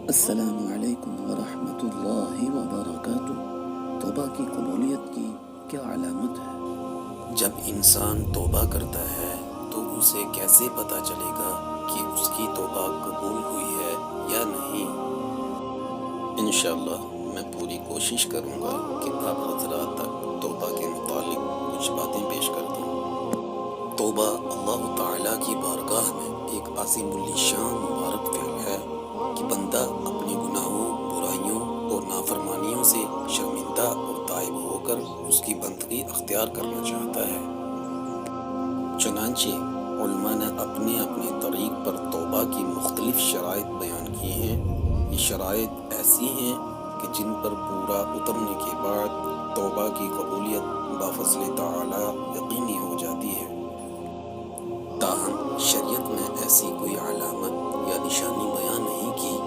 السلام علیکم ورحمۃ اللہ وبرکاتہ۔ توبہ کی قبولیت کی کیا علامت ہے؟ جب انسان توبہ کرتا ہے تو اسے کیسے پتہ چلے گا کہ اس کی توبہ قبول ہوئی ہے یا نہیں؟ انشاءاللہ میں پوری کوشش کروں گا کہ آپ حضرات تک توبہ کے متعلق کچھ باتیں پیش کر دوں۔ توبہ اللہ تعالیٰ کی بارگاہ میں ایک عظیم الشان مبارک فعل ہے کہ بندہ اپنے گناہوں، برائیوں اور نافرمانیوں سے شرمندہ اور تائب ہو کر اس کی بندگی اختیار کرنا چاہتا ہے۔ چنانچہ علماء نے اپنے اپنے طریق پر توبہ کی مختلف شرائط بیان کی ہیں۔ یہ شرائط ایسی ہیں کہ جن پر پورا اترنے کے بعد توبہ کی قبولیت بفضل تعالی یقینی ہو جاتی ہے۔ تاہم شریعت میں ایسی کوئی علامت یا نشانی بیان نہیں کی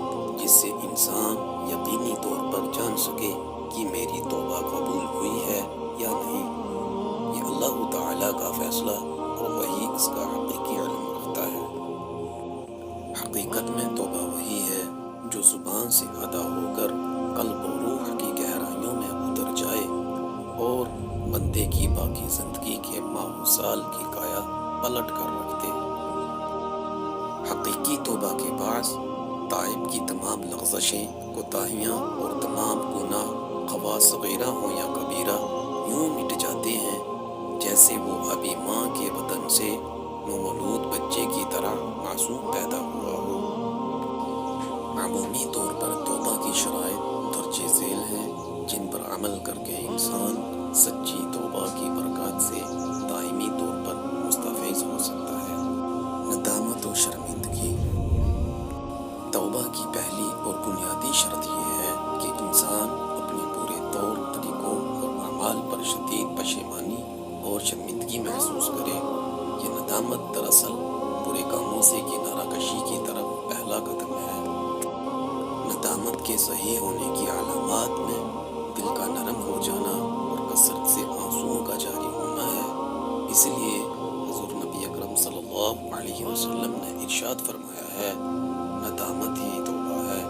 جس سے انسان یقینی طور پر جان سکے کہ میری توبہ قبول ہوئی ہے یا نہیں۔ یہ اللہ تعالیٰ کا فیصلہ اور وہی اس کا حقیقی علم رکھتا ہے۔ حقیقت میں توبہ وہی ہے جو زبان سے ادا ہو کر قلب و روح کی گہرائیوں میں اتر جائے اور بندے کی باقی زندگی کے ماہ و سال کی کایا پلٹ کر رکھ دے۔ حقیقی توبہ کے بعد تائب کی تمام لغزشیں، کوتاہیاں اور تمام گناہ خواہ صغیرہ ہوں یا کبیرہ یوں مٹ جاتے ہیں جیسے وہ ابھی ماں کے بدن سے نومولود بچے کی طرح معصوم پیدا ہوا ہو۔ عمومی طور پر توبہ کی شرائط درج ذیل ہیں جن پر عمل کر کے انسان سچی توبہ کی برکات سے دائمی طور پر مستفیض ہو سکتا ہے۔ ندامت و شرمندگی۔ توبہ کی پہلی اور بنیادی شرط یہ ہے کہ انسان اپنے پورے طور طریقوں اور اعمال پر شدید پشیمانی اور شرمندگی محسوس کرے۔ یہ ندامت دراصل برے کاموں سے کنارہ کشی کی طرف پہلا قدم ہے۔ ندامت کے صحیح ہونے کی علامات میں دل کا نرم ہو جانا اور کثرت سے آنسوؤں کا جاری ہونا ہے۔ اس لیے حضور نبی اکرم صلی اللہ علیہ وسلم نے ارشاد فرمایا ہے، ندامت ہی توبہ ہے۔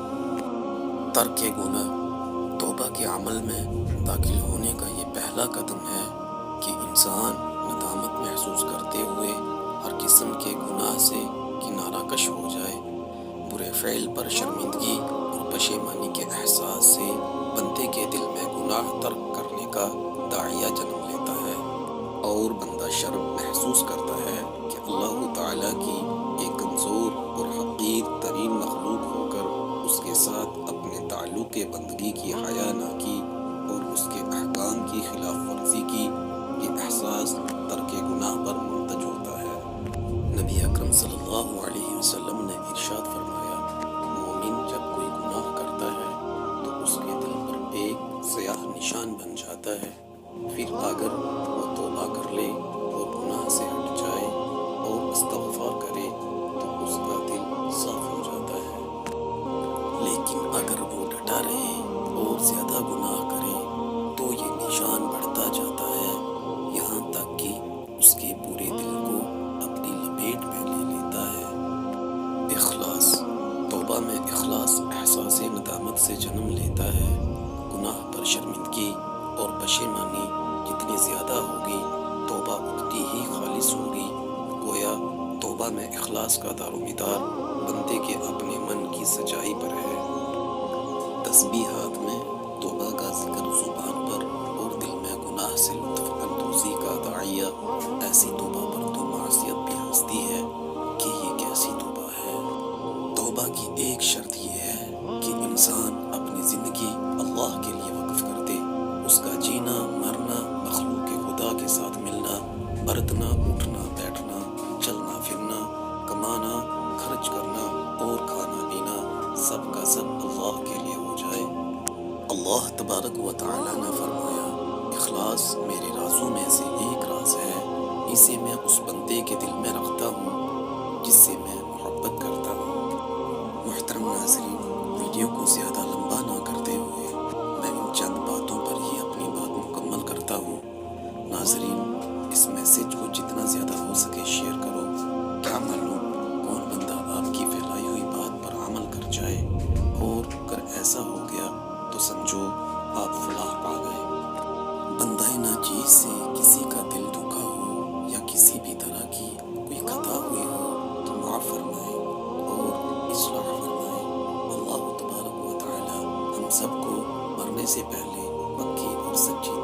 ترک گناہ۔ توبہ کے عمل میں داخل ہونے کا یہ پہلا قدم ہے کہ انسان ندامت محسوس کرتے ہوئے ہر قسم کے گناہ سے کنارہ کش ہو جائے۔ برے فعل پر شرمندگی اور پشیمانی کے احساس سے بندے کے دل میں گناہ ترک کرنے کا داعیہ جنم لیتا ہے اور بندہ شرم محسوس کرتا ہے کہ اللہ تعالیٰ کی ایک کمزور اور حقیر ترین مخلوق ہو کر اس کے ساتھ اپنے تعلق بندگی کی حیا نہ کی اور اس کے احکام کی خلاف ورزی کی۔ یہ احساس ترک گناہ پر منتج ہوتا ہے۔ نبی اکرم صلی اللہ علیہ وسلم نے ارشاد فرمایا، مومن جب کوئی گناہ کرتا ہے تو اس کے دل پر ایک سیاہ نشان بن جاتا ہے، پھر اگر وہ توبہ کر لے اور گناہ سے ہٹ جائے اور استغفار کرے تو اس کا دل صاف ہو جاتا ہے۔ لیکن اگر وہ ڈٹا رہے اور زیادہ گناہ کرے تو یہ نشان بڑھتا جاتا ہے یہاں تک کہ اس کے پورے دل کو اپنی لپیٹ میں لے لیتا ہے۔ اخلاص۔ توبہ میں اخلاص احساس ندامت سے جنم لیتا ہے۔ گناہ پر شرمندگی اور پشیمانی جتنی زیادہ ہوگی توبہ اتنی ہی خالص ہوگی۔ گویا توبہ میں اخلاص کا دار و مدار بندے کے اپنے من کی سچائی پر ہے۔ تسبیحات میں توبہ کا ذکر زبان پر اور دل میں گناہ سے لطف اندوزی کا داعیہ۔ ایسی توبہ پر تو معصیت بھی ہنستی ہے کہ یہ کیسی توبہ ہے۔ توبہ کی ایک شرط یہ ہے کہ انسان اپنی زندگی اللہ کے لیے وقف کر دے۔ اس کا جینا، مرنا، مخلوق خدا کے ساتھ ملنا، برتنا، اٹھنا، بیٹھنا، چلنا پھرنا، کمانا، خرچ کرنا اور کھانا پینا سب کا سب اللہ کے لیے ہو جائے۔ اللہ تبارک و تعالیٰ نے فرمایا، اخلاص میرے رازوں میں سے ایک راز ہے، اسے میں اس بندے کے دل میں رکھتا ہوں جس سے میں محبت کرتا ہوں۔ محترم ناظرین، ویڈیو کو زیادہ لمبا نہ کرتے ہوئے میں ان چند باتوں پر ہی اپنی بات مکمل کرتا ہوں۔ ناظرین، اس میسج کو جتنا زیادہ ہو سکے شیئر کرو۔ کیا معلوم کون بندہ آپ کی پھیلائی ہوئی بات پر عمل کر جائے اور سے پہلے پکی اور سچی